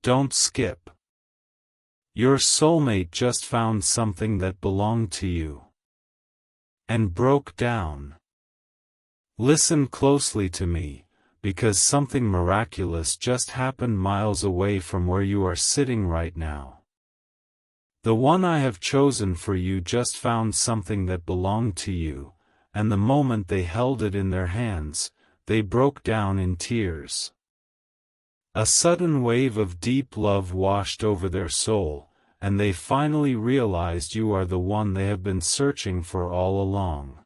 Don't skip. Your soulmate just found something that belonged to you and broke down. Listen closely to me, because something miraculous just happened miles away from where you are sitting right now. The one I have chosen for you just found something that belonged to you, and the moment they held it in their hands, they broke down in tears. A sudden wave of deep love washed over their soul, and they finally realized you are the one they have been searching for all along.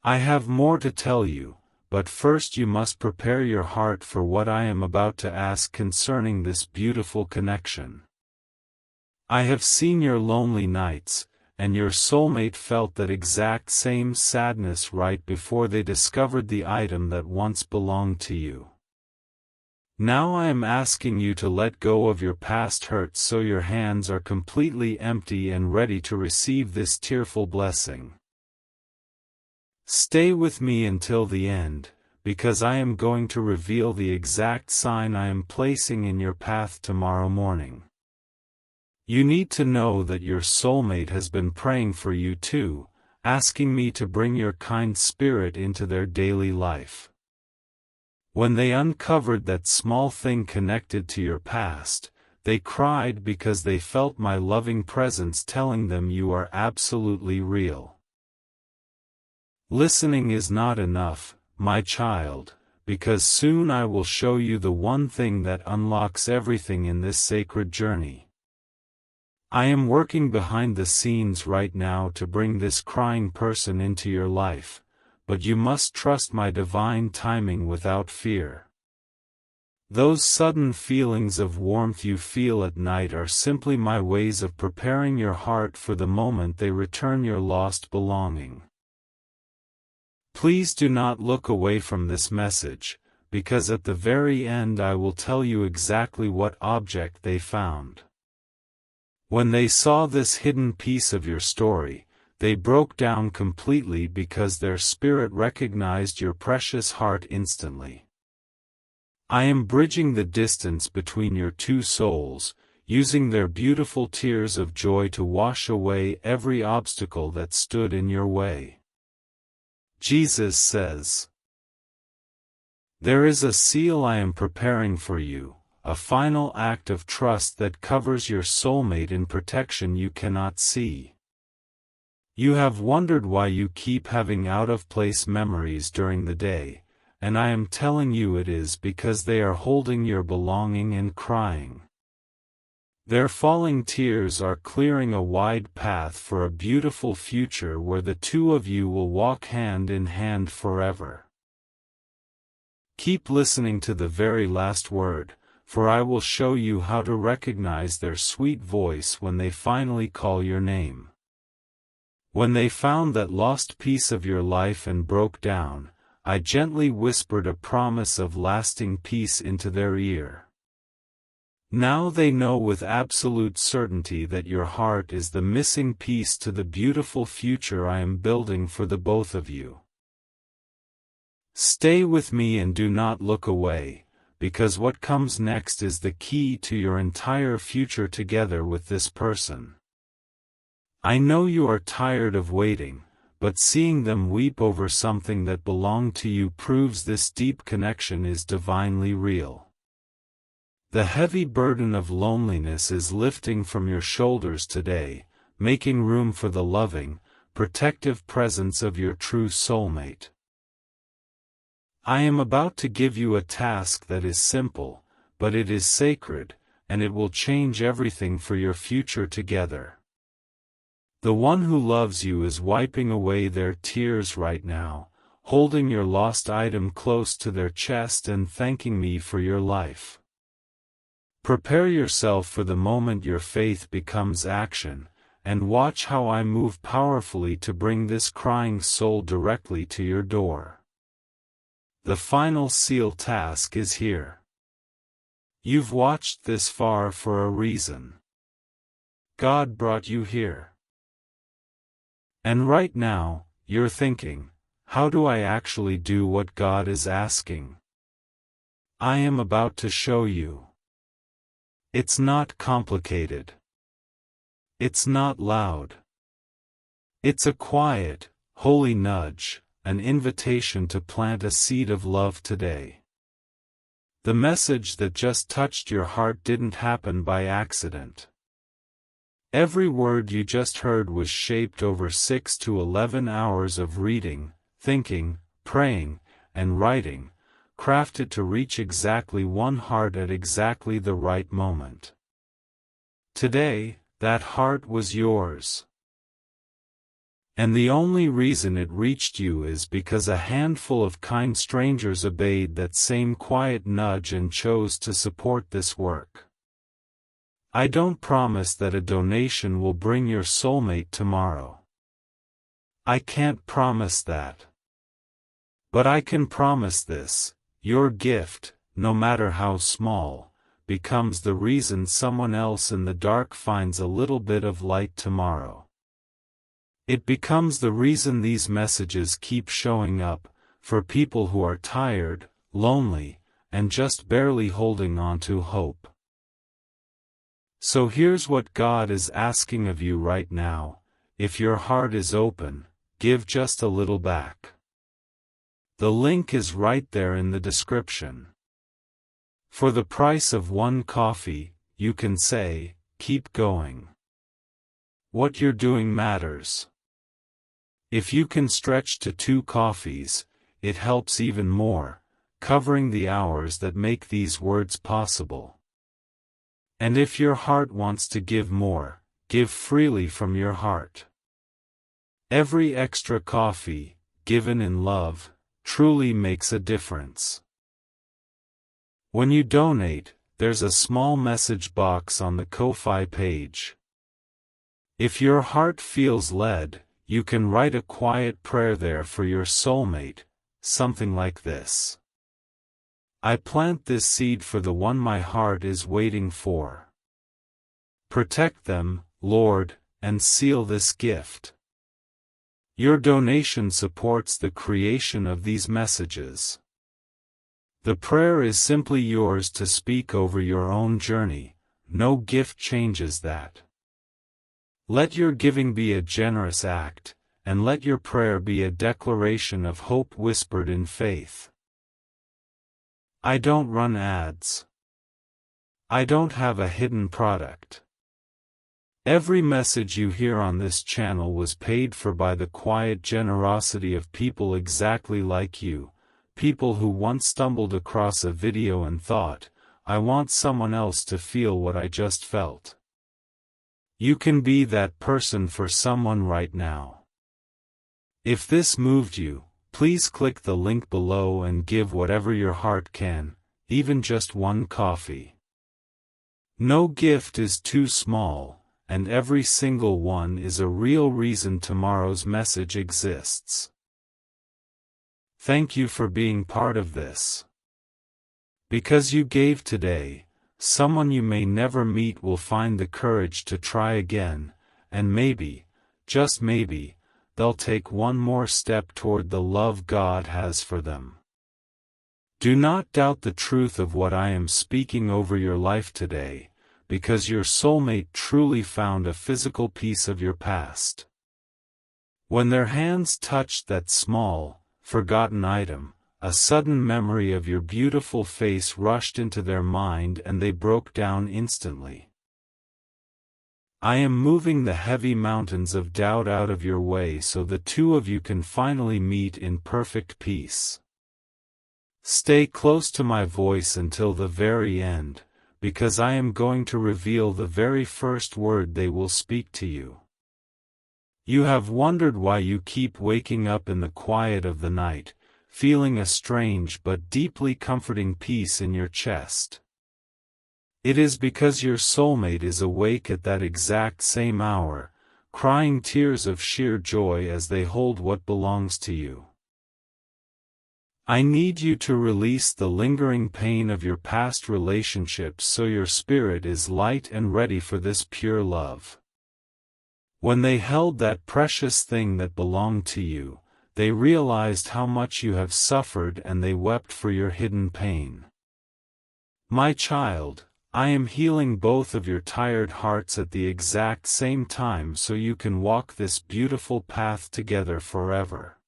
I have more to tell you, but first you must prepare your heart for what I am about to ask concerning this beautiful connection. I have seen your lonely nights, and your soulmate felt that exact same sadness right before they discovered the item that once belonged to you. Now I am asking you to let go of your past hurts so your hands are completely empty and ready to receive this tearful blessing. Stay with me until the end, because I am going to reveal the exact sign I am placing in your path tomorrow morning. You need to know that your soulmate has been praying for you too, asking me to bring your kind spirit into their daily life. When they uncovered that small thing connected to your past, they cried because they felt my loving presence telling them you are absolutely real. Listening is not enough, my child, because soon I will show you the one thing that unlocks everything in this sacred journey. I am working behind the scenes right now to bring this crying person into your life, but you must trust my divine timing without fear. Those sudden feelings of warmth you feel at night are simply my ways of preparing your heart for the moment they return your lost belonging. Please do not look away from this message, because at the very end I will tell you exactly what object they found. When they saw this hidden piece of your story, they broke down completely because their spirit recognized your precious heart instantly. I am bridging the distance between your two souls, using their beautiful tears of joy to wash away every obstacle that stood in your way. Jesus says, "There is a seal I am preparing for you, a final act of trust that covers your soulmate in protection you cannot see. You have wondered why you keep having out-of-place memories during the day, and I am telling you it is because they are holding your belonging and crying. Their falling tears are clearing a wide path for a beautiful future where the two of you will walk hand in hand forever. Keep listening to the very last word, for I will show you how to recognize their sweet voice when they finally call your name. When they found that lost piece of your life and broke down, I gently whispered a promise of lasting peace into their ear. Now they know with absolute certainty that your heart is the missing piece to the beautiful future I am building for the both of you. Stay with me and do not look away, because what comes next is the key to your entire future together with this person. I know you are tired of waiting, but seeing them weep over something that belonged to you proves this deep connection is divinely real. The heavy burden of loneliness is lifting from your shoulders today, making room for the loving, protective presence of your true soulmate. I am about to give you a task that is simple, but it is sacred, and it will change everything for your future together. The one who loves you is wiping away their tears right now, holding your lost item close to their chest and thanking me for your life. Prepare yourself for the moment your faith becomes action, and watch how I move powerfully to bring this crying soul directly to your door. The final seal task is here. You've watched this far for a reason. God brought you here. And right now, you're thinking, how do I actually do what God is asking? I am about to show you. It's not complicated. It's not loud. It's a quiet, holy nudge, an invitation to plant a seed of love today. The message that just touched your heart didn't happen by accident. Every word you just heard was shaped over 6 to 11 hours of reading, thinking, praying, and writing, crafted to reach exactly one heart at exactly the right moment. Today, that heart was yours. And the only reason it reached you is because a handful of kind strangers obeyed that same quiet nudge and chose to support this work. I don't promise that a donation will bring your soulmate tomorrow. I can't promise that. But I can promise this: your gift, no matter how small, becomes the reason someone else in the dark finds a little bit of light tomorrow. It becomes the reason these messages keep showing up, for people who are tired, lonely, and just barely holding on to hope. So here's what God is asking of you right now: if your heart is open, give just a little back. The link is right there in the description. For the price of one coffee, you can say, keep going. What you're doing matters. If you can stretch to 2 coffees, it helps even more, covering the hours that make these words possible. And if your heart wants to give more, give freely from your heart. Every extra coffee, given in love, truly makes a difference. When you donate, there's a small message box on the Ko-Fi page. If your heart feels led, you can write a quiet prayer there for your soulmate, something like this: I plant this seed for the one my heart is waiting for. Protect them, Lord, and seal this gift. Your donation supports the creation of these messages. The prayer is simply yours to speak over your own journey. No gift changes that. Let your giving be a generous act, and let your prayer be a declaration of hope whispered in faith. I don't run ads. I don't have a hidden product. Every message you hear on this channel was paid for by the quiet generosity of people exactly like you, people who once stumbled across a video and thought, I want someone else to feel what I just felt. You can be that person for someone right now. If this moved you, please click the link below and give whatever your heart can, even just one coffee. No gift is too small, and every single one is a real reason tomorrow's message exists. Thank you for being part of this. Because you gave today, someone you may never meet will find the courage to try again, and maybe, just maybe, they'll take one more step toward the love God has for them. Do not doubt the truth of what I am speaking over your life today, because your soulmate truly found a physical piece of your past. When their hands touched that small, forgotten item, a sudden memory of your beautiful face rushed into their mind and they broke down instantly. I am moving the heavy mountains of doubt out of your way so the two of you can finally meet in perfect peace. Stay close to my voice until the very end, because I am going to reveal the very first word they will speak to you. You have wondered why you keep waking up in the quiet of the night, feeling a strange but deeply comforting peace in your chest. It is because your soulmate is awake at that exact same hour, crying tears of sheer joy as they hold what belongs to you. I need you to release the lingering pain of your past relationships so your spirit is light and ready for this pure love. When they held that precious thing that belonged to you, they realized how much you have suffered and they wept for your hidden pain. My child, I am healing both of your tired hearts at the exact same time so you can walk this beautiful path together forever.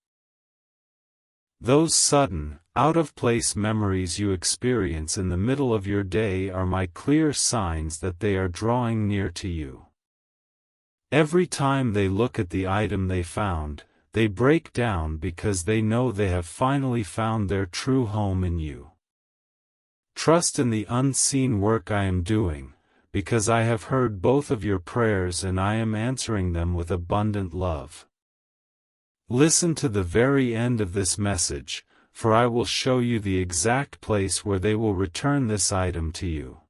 Those sudden, out-of-place memories you experience in the middle of your day are my clear signs that they are drawing near to you. Every time they look at the item they found, they break down because they know they have finally found their true home in you. Trust in the unseen work I am doing, because I have heard both of your prayers and I am answering them with abundant love. Listen to the very end of this message, for I will show you the exact place where they will return this item to you.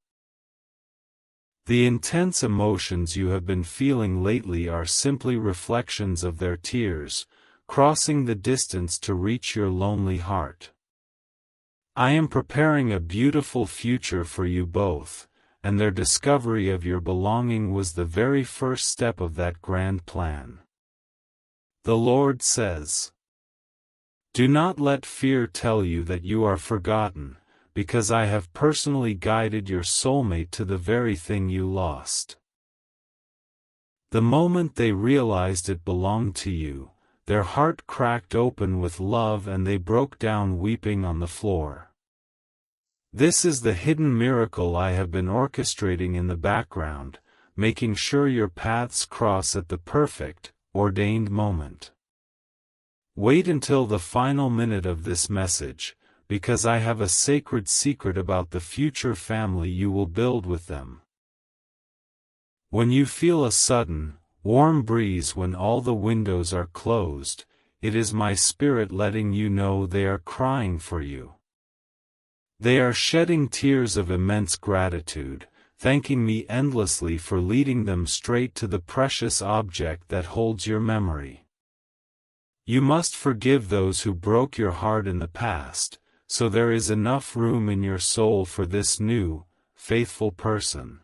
The intense emotions you have been feeling lately are simply reflections of their tears, crossing the distance to reach your lonely heart. I am preparing a beautiful future for you both, and their discovery of your belonging was the very first step of that grand plan. The Lord says, "Do not let fear tell you that you are forgotten, because I have personally guided your soulmate to the very thing you lost." The moment they realized it belonged to you, their heart cracked open with love and they broke down weeping on the floor. This is the hidden miracle I have been orchestrating in the background, making sure your paths cross at the perfect, ordained moment. Wait until the final minute of this message, because I have a sacred secret about the future family you will build with them. When you feel a sudden, warm breeze when all the windows are closed, it is my spirit letting you know they are crying for you. They are shedding tears of immense gratitude, thanking me endlessly for leading them straight to the precious object that holds your memory. You must forgive those who broke your heart in the past, so there is enough room in your soul for this new, faithful person.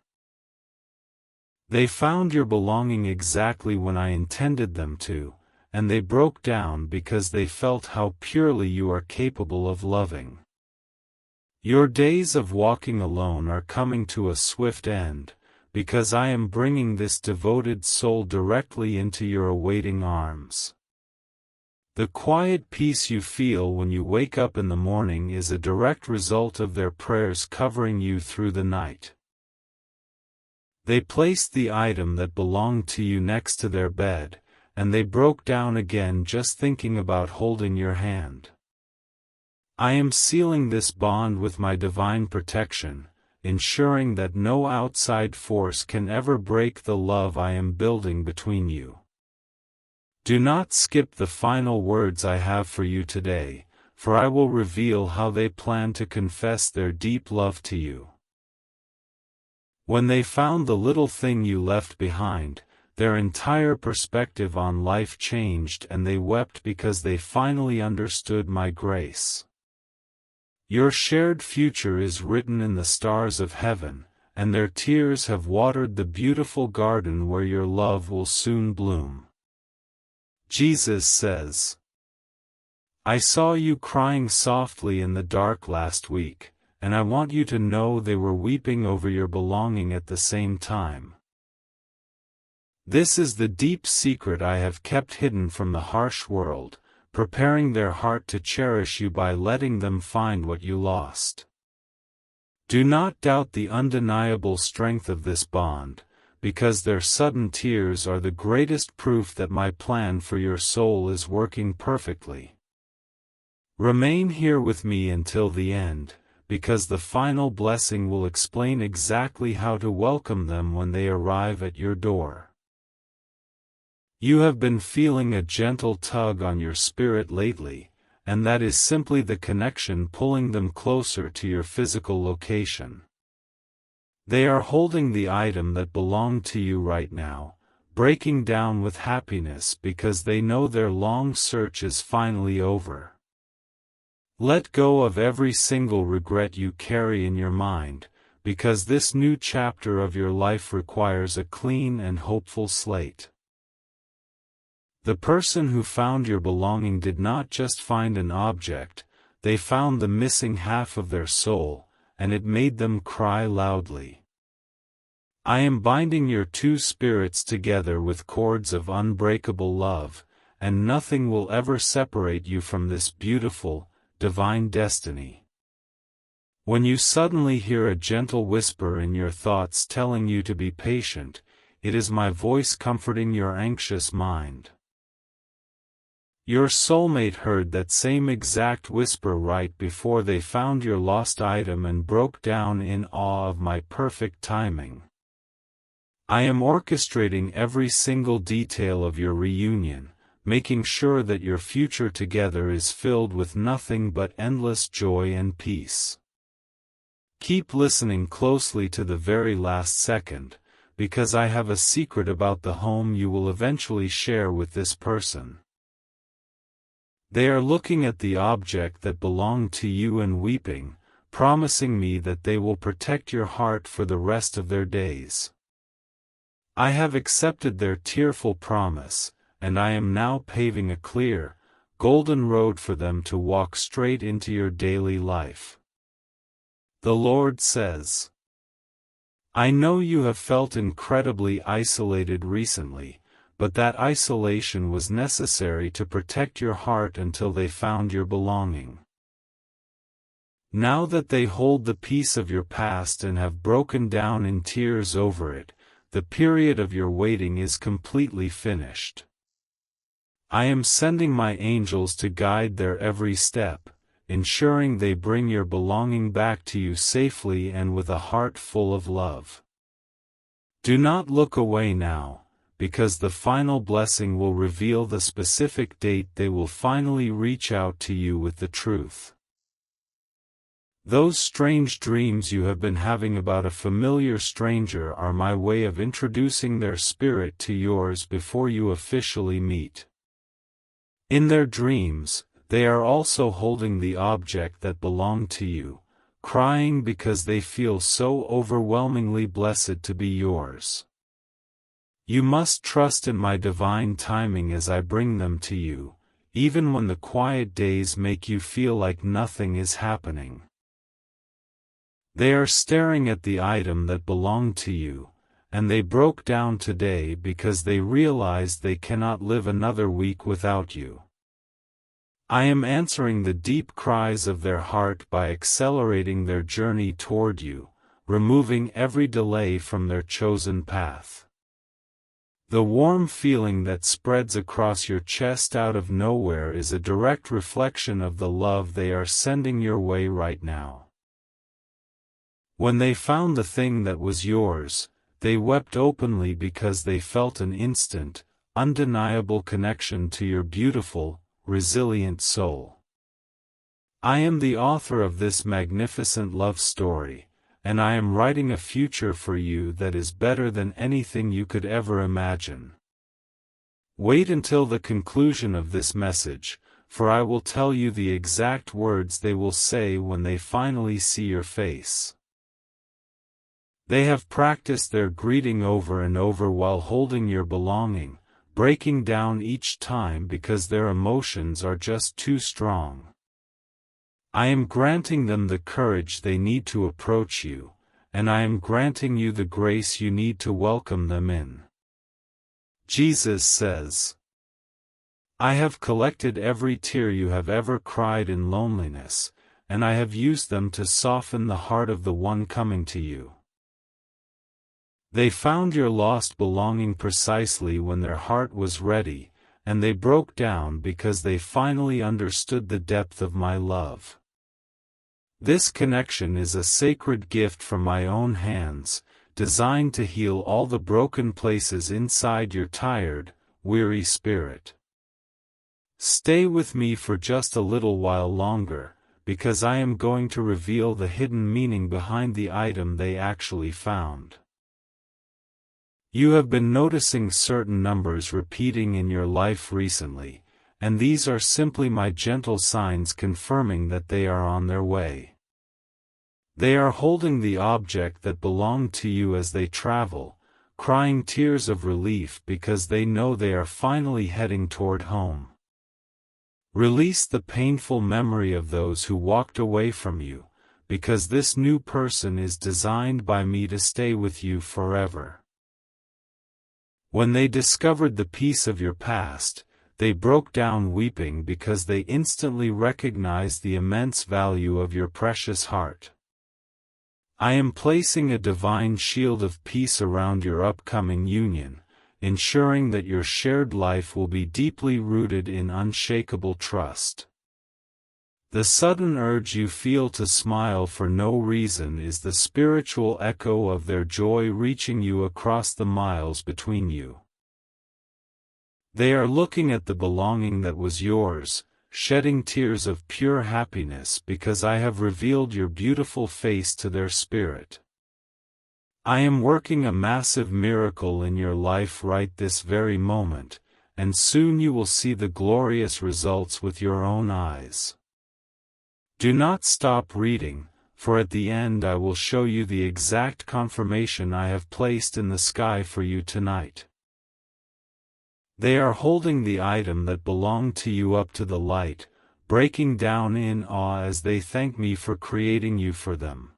They found your belonging exactly when I intended them to, and they broke down because they felt how purely you are capable of loving. Your days of walking alone are coming to a swift end, because I am bringing this devoted soul directly into your awaiting arms. The quiet peace you feel when you wake up in the morning is a direct result of their prayers covering you through the night. They placed the item that belonged to you next to their bed, and they broke down again just thinking about holding your hand. I am sealing this bond with my divine protection, ensuring that no outside force can ever break the love I am building between you. Do not skip the final words I have for you today, for I will reveal how they plan to confess their deep love to you. When they found the little thing you left behind, their entire perspective on life changed and they wept because they finally understood my grace. Your shared future is written in the stars of heaven, and their tears have watered the beautiful garden where your love will soon bloom. Jesus says, "I saw you crying softly in the dark last week, and I want you to know they were weeping over your belonging at the same time. This is the deep secret I have kept hidden from the harsh world, preparing their heart to cherish you by letting them find what you lost. Do not doubt the undeniable strength of this bond, because their sudden tears are the greatest proof that my plan for your soul is working perfectly. Remain here with me until the end, because the final blessing will explain exactly how to welcome them when they arrive at your door." You have been feeling a gentle tug on your spirit lately, and that is simply the connection pulling them closer to your physical location. They are holding the item that belonged to you right now, breaking down with happiness because they know their long search is finally over. Let go of every single regret you carry in your mind, because this new chapter of your life requires a clean and hopeful slate. The person who found your belonging did not just find an object, they found the missing half of their soul, and it made them cry loudly. I am binding your two spirits together with cords of unbreakable love, and nothing will ever separate you from this beautiful, divine destiny. When you suddenly hear a gentle whisper in your thoughts telling you to be patient, it is my voice comforting your anxious mind. Your soulmate heard that same exact whisper right before they found your lost item and broke down in awe of my perfect timing. I am orchestrating every single detail of your reunion, making sure that your future together is filled with nothing but endless joy and peace. Keep listening closely to the very last second, because I have a secret about the home you will eventually share with this person. They are looking at the object that belonged to you and weeping, promising me that they will protect your heart for the rest of their days. I have accepted their tearful promise, and I am now paving a clear, golden road for them to walk straight into your daily life. The Lord says, I know you have felt incredibly isolated recently, but that isolation was necessary to protect your heart until they found your belonging. Now that they hold the piece of your past and have broken down in tears over it, the period of your waiting is completely finished. I am sending my angels to guide their every step, ensuring they bring your belonging back to you safely and with a heart full of love. Do not look away now, because the final blessing will reveal the specific date they will finally reach out to you with the truth. Those strange dreams you have been having about a familiar stranger are my way of introducing their spirit to yours before you officially meet. In their dreams, they are also holding the object that belonged to you, crying because they feel so overwhelmingly blessed to be yours. You must trust in my divine timing as I bring them to you, even when the quiet days make you feel like nothing is happening. They are staring at the item that belonged to you, and they broke down today because they realized they cannot live another week without you. I am answering the deep cries of their heart by accelerating their journey toward you, removing every delay from their chosen path. The warm feeling that spreads across your chest out of nowhere is a direct reflection of the love they are sending your way right now. When they found the thing that was yours, they wept openly because they felt an instant, undeniable connection to your beautiful, resilient soul. I am the author of this magnificent love story, and I am writing a future for you that is better than anything you could ever imagine. Wait until the conclusion of this message, for I will tell you the exact words they will say when they finally see your face. They have practiced their greeting over and over while holding your belonging, breaking down each time because their emotions are just too strong. I am granting them the courage they need to approach you, and I am granting you the grace you need to welcome them in. Jesus says, I have collected every tear you have ever cried in loneliness, and I have used them to soften the heart of the one coming to you. They found your lost belonging precisely when their heart was ready, and they broke down because they finally understood the depth of my love. This connection is a sacred gift from my own hands, designed to heal all the broken places inside your tired, weary spirit. Stay with me for just a little while longer, because I am going to reveal the hidden meaning behind the item they actually found. You have been noticing certain numbers repeating in your life recently, and these are simply my gentle signs confirming that they are on their way. They are holding the object that belonged to you as they travel, crying tears of relief because they know they are finally heading toward home. Release the painful memory of those who walked away from you, because this new person is designed by me to stay with you forever. When they discovered the piece of your past, they broke down weeping because they instantly recognized the immense value of your precious heart. I am placing a divine shield of peace around your upcoming union, ensuring that your shared life will be deeply rooted in unshakable trust. The sudden urge you feel to smile for no reason is the spiritual echo of their joy reaching you across the miles between you. They are looking at the belonging that was yours, shedding tears of pure happiness because I have revealed your beautiful face to their spirit. I am working a massive miracle in your life right this very moment, and soon you will see the glorious results with your own eyes. Do not stop reading, for at the end I will show you the exact confirmation I have placed in the sky for you tonight. They are holding the item that belonged to you up to the light, breaking down in awe as they thank me for creating you for them.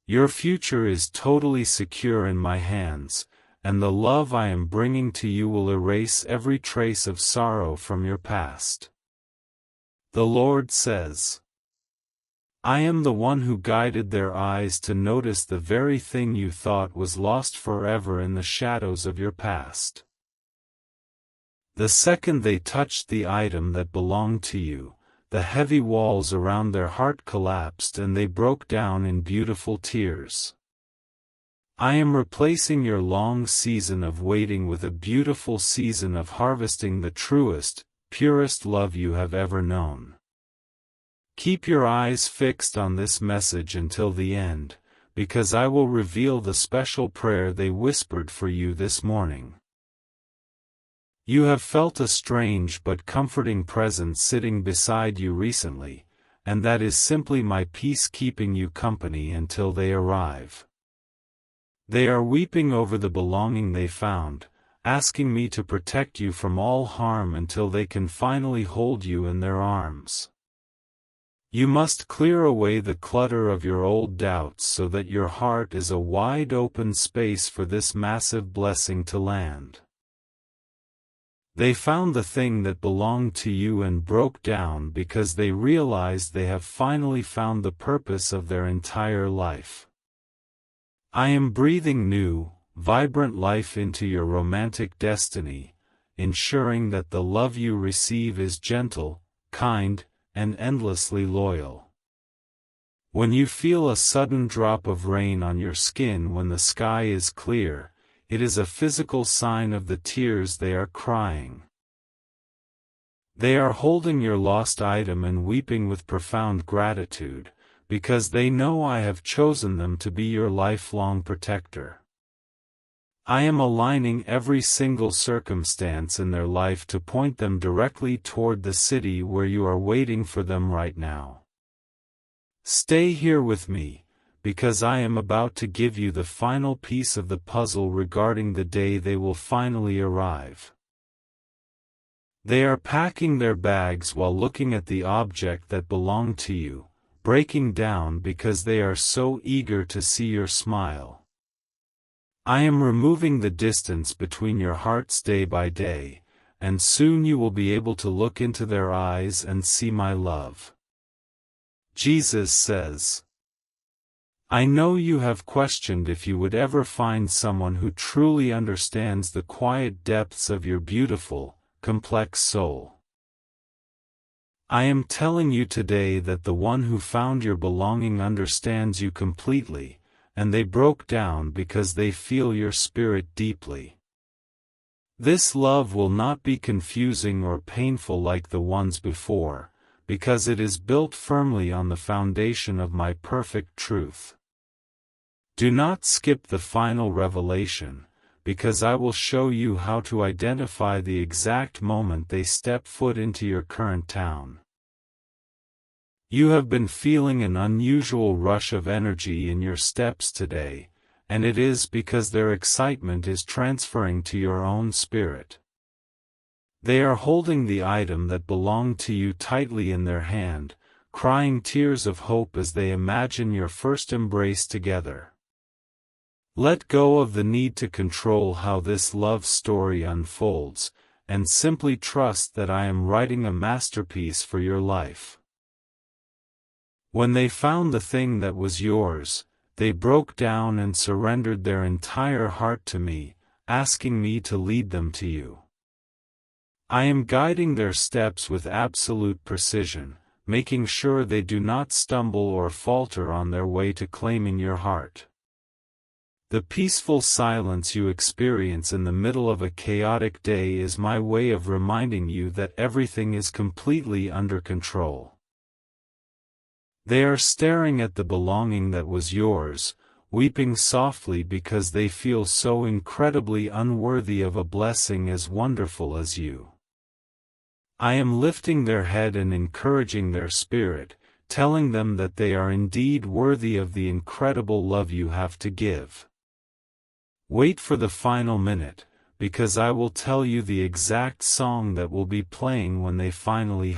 Your future is totally secure in my hands, and the love I am bringing to you will erase every trace of sorrow from your past. The Lord says, I am the one who guided their eyes to notice the very thing you thought was lost forever in the shadows of your past. The second they touched the item that belonged to you, the heavy walls around their heart collapsed and they broke down in beautiful tears. I am replacing your long season of waiting with a beautiful season of harvesting the truest, purest love you have ever known. Keep your eyes fixed on this message until the end, because I will reveal the special prayer they whispered for you this morning. You have felt a strange but comforting presence sitting beside you recently, and that is simply my peace keeping you company until they arrive. They are weeping over the belonging they found, asking me to protect you from all harm until they can finally hold you in their arms. You must clear away the clutter of your old doubts so that your heart is a wide open space for this massive blessing to land. They found the thing that belonged to you and broke down because they realized they have finally found the purpose of their entire life. I am breathing new, vibrant life into your romantic destiny, ensuring that the love you receive is gentle, kind, and endlessly loyal. When you feel a sudden drop of rain on your skin when the sky is clear, it is a physical sign of the tears they are crying. They are holding your lost item and weeping with profound gratitude, because they know I have chosen them to be your lifelong protector. I am aligning every single circumstance in their life to point them directly toward the city where you are waiting for them right now. Stay here with me, because I am about to give you the final piece of the puzzle regarding the day they will finally arrive. They are packing their bags while looking at the object that belonged to you, breaking down because they are so eager to see your smile. I am removing the distance between your hearts day by day, and soon you will be able to look into their eyes and see my love. Jesus says, I know you have questioned if you would ever find someone who truly understands the quiet depths of your beautiful, complex soul. I am telling you today that the one who found your belonging understands you completely, and they broke down because they feel your spirit deeply. This love will not be confusing or painful like the ones before, because it is built firmly on the foundation of my perfect truth. Do not skip the final revelation, because I will show you how to identify the exact moment they step foot into your current town. You have been feeling an unusual rush of energy in your steps today, and it is because their excitement is transferring to your own spirit. They are holding the item that belonged to you tightly in their hand, crying tears of hope as they imagine your first embrace together. Let go of the need to control how this love story unfolds, and simply trust that I am writing a masterpiece for your life. When they found the thing that was yours, they broke down and surrendered their entire heart to me, asking me to lead them to you. I am guiding their steps with absolute precision, making sure they do not stumble or falter on their way to claiming your heart. The peaceful silence you experience in the middle of a chaotic day is my way of reminding you that everything is completely under control. They are staring at the belonging that was yours, weeping softly because they feel so incredibly unworthy of a blessing as wonderful as you. I am lifting their head and encouraging their spirit, telling them that they are indeed worthy of the incredible love you have to give. Wait for the final minute, because I will tell you the exact song that will be playing when they finally